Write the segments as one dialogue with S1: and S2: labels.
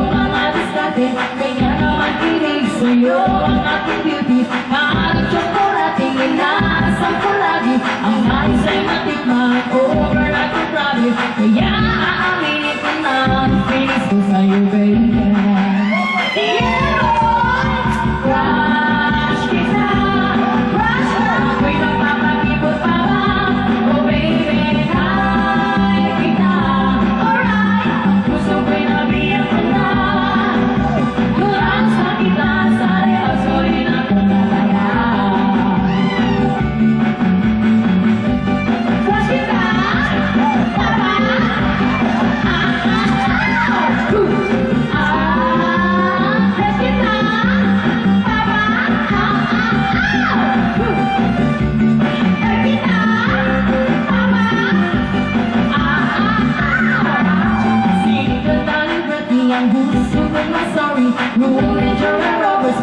S1: mga diskarte, kaya naman kinig sa'yo ang aking beauty. Maaring tsokolate, inasang ko lagi, ang nais ay matikman, over like a rabbit. Kaya aaminin ko na ang feelings ko sa'yo, baby.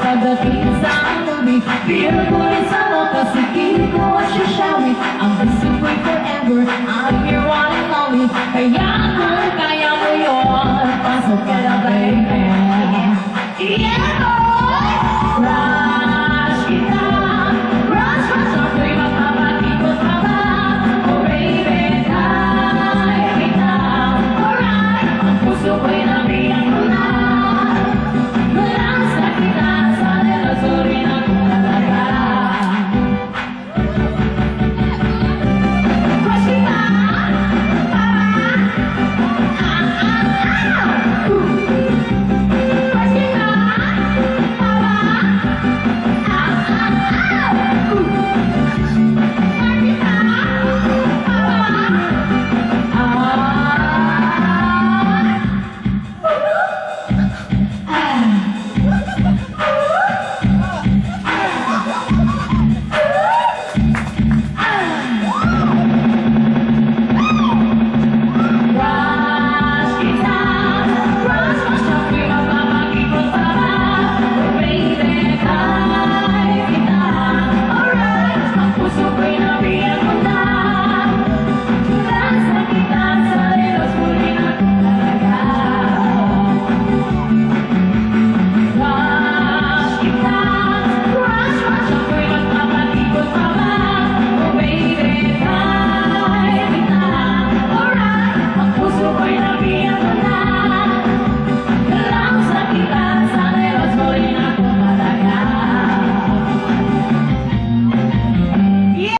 S1: Pagdating sa movie, feel ko rin sa mo kasi keep ko what you shall me. Ang gusto ko'y forever, I'm your one and only. Kaya kung kaya mo yun, pasok ka na ba?